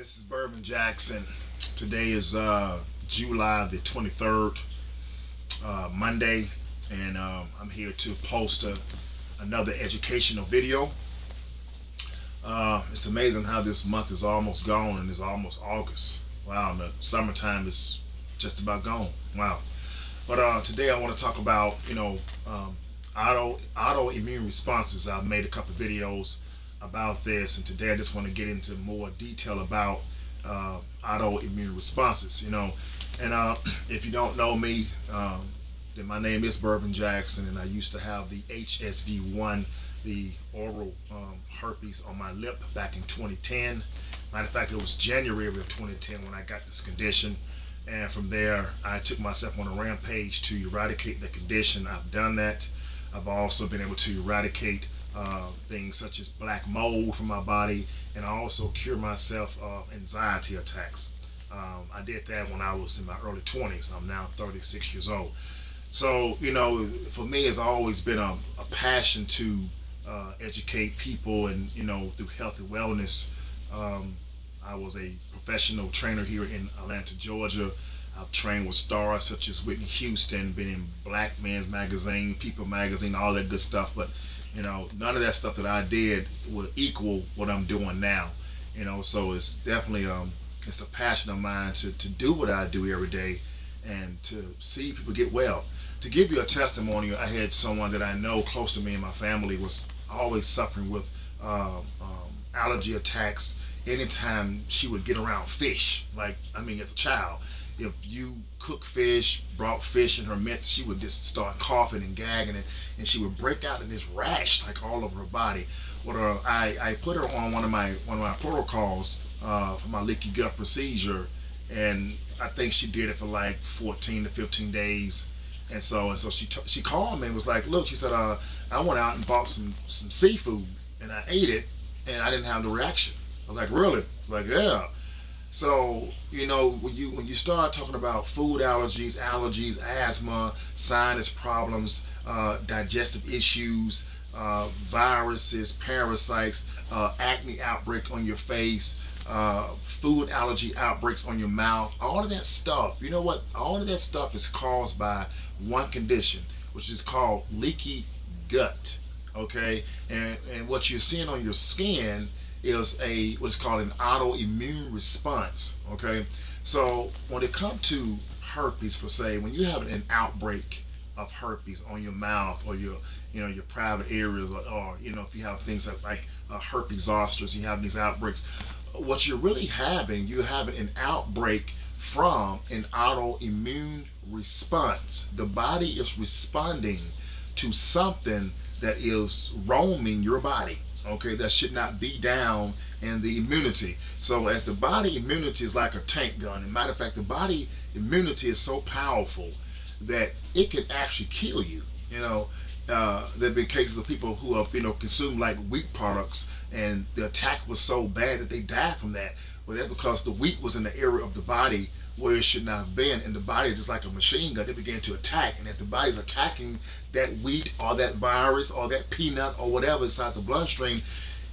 This is Bourbon Jackson. Today is July the 23rd, Monday, and I'm here to post another educational video. It's amazing how this month is almost gone and it's almost August. Wow, the summertime is just about gone. Wow. But today I want to talk about autoimmune responses. I've made a couple videos about this, and today I just want to get into more detail about autoimmune responses. And if you don't know me, then my name is Bourbon Jackson, and I used to have the HSV1, the oral herpes on my lip back in 2010. Matter of fact, it was January of 2010 when I got this condition. And from there, I took myself on a rampage to eradicate the condition. I've done that. I've also been able to eradicate things such as black mold from my body, and I also cure myself of anxiety attacks. I did that when I was in my early 20s. I'm now 36 years old. So, for me, it's always been a passion to educate people and, through health and wellness. I was a professional trainer here in Atlanta, Georgia. I've trained with stars such as Whitney Houston, been in Black Men's Magazine, People Magazine, all that good stuff. But none of that stuff that I did would equal what I'm doing now. So it's definitely it's a passion of mine to do what I do every day and to see people get well. To give you a testimony, I had someone that I know close to me in my family was always suffering with allergy attacks anytime she would get around fish. Like, I mean, as a child, if you cook fish, brought fish in her midst, she would just start coughing and gagging, and she would break out in this rash like all over her body. Well, I put her on one of my protocols for my leaky gut procedure, and I think she did it for like 14 to 15 days. And so she called me and was like, look, she said, I went out and bought some seafood and I ate it and I didn't have the reaction. I was like, really? Like, yeah. So, when you start talking about food allergies, asthma, sinus problems, digestive issues, viruses, parasites, acne outbreak on your face, food allergy outbreaks on your mouth, all of that stuff, you know what? All of that stuff is caused by one condition, which is called leaky gut. Okay, and what you're seeing on your skin is what's called an autoimmune response. Okay, so when it comes to herpes per se, when you have an outbreak of herpes on your mouth or your private areas, or if you have things like herpes zoster, you have these outbreaks. What you're having an outbreak from an autoimmune response. The body is responding to something that is roaming your body, okay, that should not be down in the immunity. So as the body immunity is like a tank gun. As a matter of fact, the body immunity is so powerful that it can actually kill you. There have been cases of people who have consumed like wheat products, and the attack was so bad that they died from that. Well, that's because the wheat was in the area of the body where it should not have been, and the body is just like a machine gun. They began to attack, and if the body's attacking that wheat or that virus or that peanut or whatever inside the bloodstream,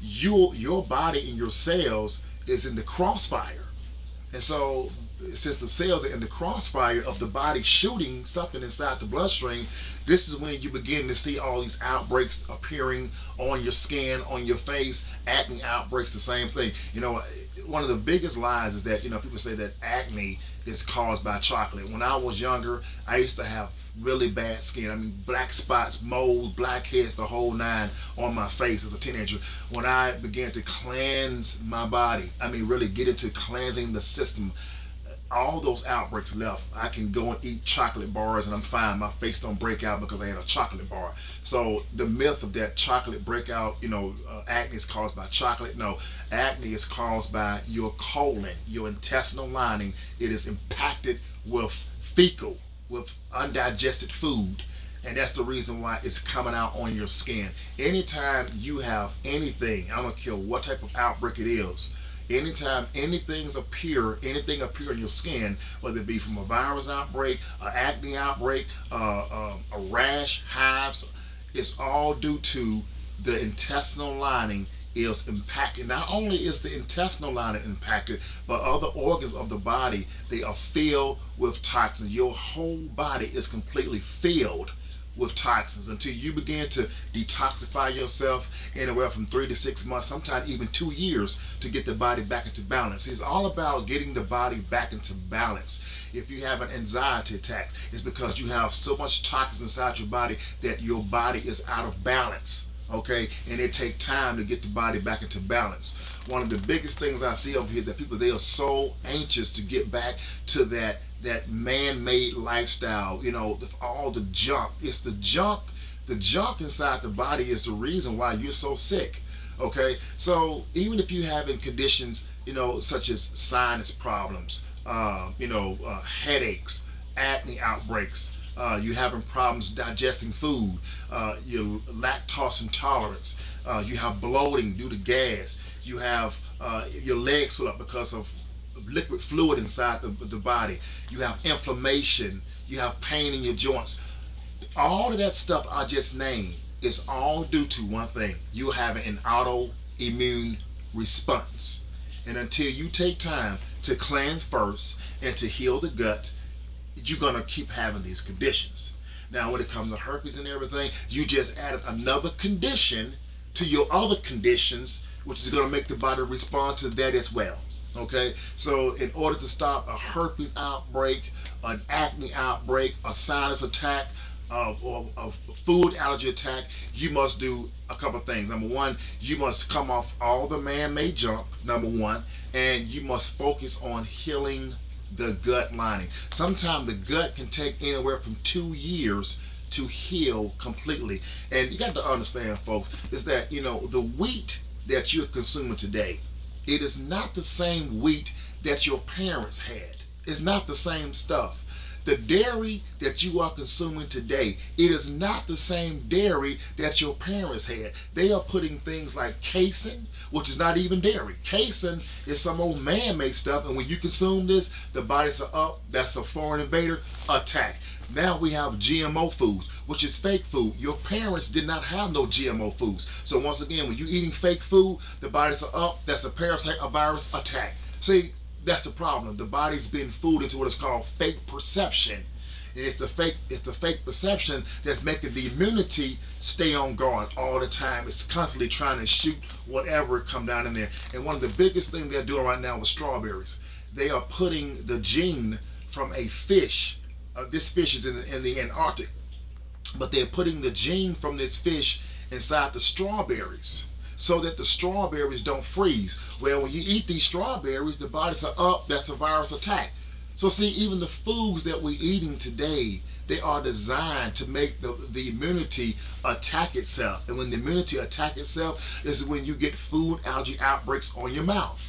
your body and your cells is in the crossfire. And so, since the cells are in the crossfire of the body shooting something inside the bloodstream, this is when you begin to see all these outbreaks appearing on your skin, on your face. Acne outbreaks, the same thing. One of the biggest lies is that people say that acne is caused by chocolate. When I was younger, I used to have really bad skin. I mean, black spots, mold, blackheads, the whole nine on my face as a teenager. When I began to cleanse my body, I mean, really get into cleansing the system, all those outbreaks left. I can go and eat chocolate bars and I'm fine. My face don't break out because I had a chocolate bar. So the myth of that chocolate breakout, acne is caused by chocolate. No, acne is caused by your colon, your intestinal lining. It is impacted with fecal, with undigested food. And that's the reason why it's coming out on your skin. Anytime you have anything, I don't care what type of outbreak it is, anytime anything appear in your skin, whether it be from a virus outbreak, an acne outbreak, a rash, hives, it's all due to the intestinal lining is impacted. Not only is the intestinal lining impacted, but other organs of the body, they are filled with toxins. Your whole body is completely filled with toxins until you begin to detoxify yourself anywhere from 3 to 6 months, sometimes even 2 years, to get the body back into balance. It's all about getting the body back into balance. If you have an anxiety attack, it's because you have so much toxins inside your body that your body is out of balance. Okay, and it takes time to get the body back into balance. One of the biggest things I see over here is that people, they are so anxious to get back to that man-made lifestyle. You know, all the junk. It's the junk. The junk inside the body is the reason why you're so sick. Okay, so even if you're having conditions, you know, such as sinus problems, headaches, acne outbreaks, you're having problems digesting food, your lactose intolerance, you have bloating due to gas, you have your legs fill up because of liquid fluid inside the body, you have inflammation, you have pain in your joints. All of that stuff I just named is all due to one thing: you're having an autoimmune response. And until you take time to cleanse first and to heal the gut, you're going to keep having these conditions. Now, when it comes to herpes and everything, you just added another condition to your other conditions, which is going to make the body respond to that as well. Okay, so in order to stop a herpes outbreak, an acne outbreak, a sinus attack, or a food allergy attack, you must do a couple things. Number one, you must come off all the man-made junk, number one, and you must focus on healing the gut lining. Sometimes the gut can take anywhere from 2 years to heal completely. And you got to understand, folks, is that, you know, the wheat that you're consuming today, it is not the same wheat that your parents had. It's not the same stuff. The dairy that you are consuming today, it is not the same dairy that your parents had. They are putting things like casein, which is not even dairy. Casein is some old man-made stuff, and when you consume this, the bodies are up. That's a foreign invader attack. Now we have GMO foods, which is fake food. Your parents did not have no GMO foods. So once again, when you're eating fake food, the bodies are up. That's a parasite, a virus attack. See, that's the problem. The body's been fooled into what is called fake perception. And it's the fake perception that's making the immunity stay on guard all the time. It's constantly trying to shoot whatever come down in there. And one of the biggest things they're doing right now with strawberries, they are putting the gene from a fish. This fish is in the Antarctic, but they're putting the gene from this fish inside the strawberries, so that the strawberries don't freeze. Well, when you eat these strawberries, the bodies are up. That's a virus attack. So see, even the foods that we're eating today, they are designed to make the immunity attack itself. And when the immunity attack itself, this is when you get food allergy outbreaks on your mouth.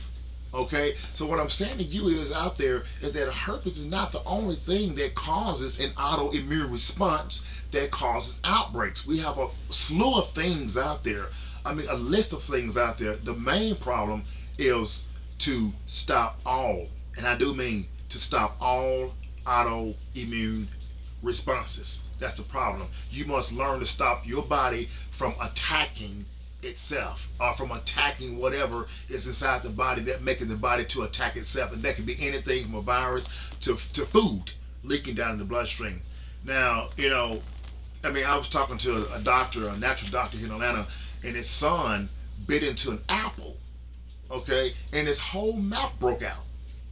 Okay, so what I'm saying to you is out there is that herpes is not the only thing that causes an autoimmune response that causes outbreaks. We have a slew of things out there. I mean, a list of things out there. The main problem is to stop all, and I do mean to stop all autoimmune responses. That's the problem. You must learn to stop your body from attacking itself, or from attacking whatever is inside the body that making the body to attack itself. And that can be anything from a virus to food leaking down in the bloodstream. Now, you know, I mean, I was talking to a doctor, a natural doctor here in Atlanta, and his son bit into an apple, okay, and his whole mouth broke out.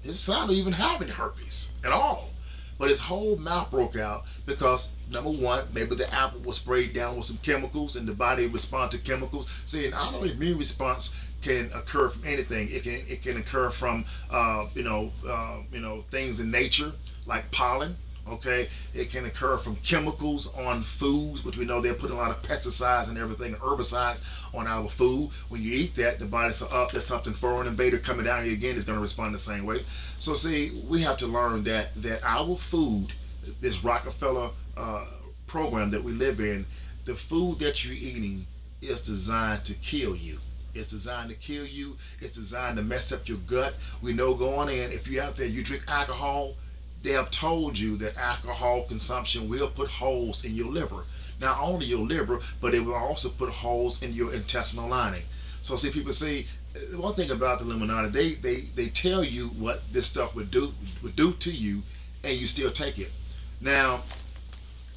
His son didn't even have any herpes at all, but his whole mouth broke out because, number one, maybe the apple was sprayed down with some chemicals and the body responded to chemicals. See, an autoimmune response can occur from anything. It can occur from things in nature like pollen. Okay, it can occur from chemicals on foods, which we know they're putting a lot of pesticides and everything, and herbicides on our food. When you eat that, the body's up. There's something foreign invader coming down here again. Is going to respond the same way. So see, we have to learn that our food, this Rockefeller program that we live in, the food that you're eating is designed to kill you. It's designed to kill you. It's designed to mess up your gut. We know going in, if you're out there, you drink alcohol, they have told you that alcohol consumption will put holes in your liver. Not only your liver, but it will also put holes in your intestinal lining. So see, people see one thing about the Illuminati, they tell you what this stuff would do to you, and you still take it. Now,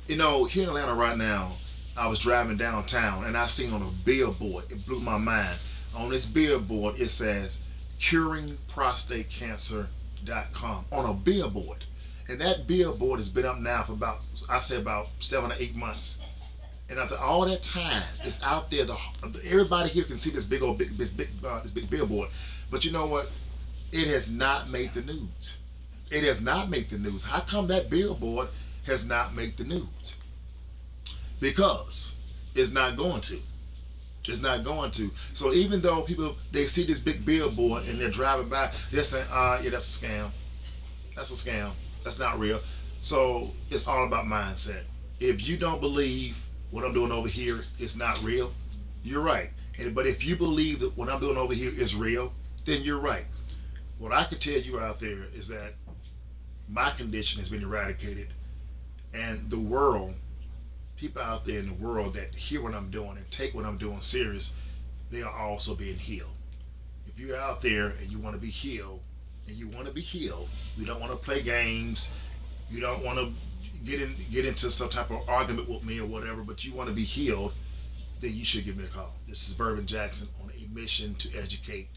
here in Atlanta right now, I was driving downtown and I seen on a billboard, it blew my mind. On this billboard, it says curingprostatecancer.com on a billboard. And that billboard has been up now for about, I say about 7 or 8 months. And after all that time, it's out there. Everybody here can see this big old this big billboard. But you know what? It has not made the news. It has not made the news. How come that billboard has not made the news? Because it's not going to. It's not going to. So even though people they see this big billboard and they're driving by, they're saying, yeah, that's a scam. That's a scam. That's not real. So it's all about mindset. If you don't believe what I'm doing over here is not real, you're right. But if you believe that what I'm doing over here is real, then you're right. What I can tell you out there is that my condition has been eradicated, and the world, people out there in the world that hear what I'm doing and take what I'm doing serious, they are also being healed. If you're out there and you want to be healed, you don't want to play games, you don't want to get into some type of argument with me or whatever, but you want to be healed, then you should give me a call. This is Bourbon Jackson on a mission to educate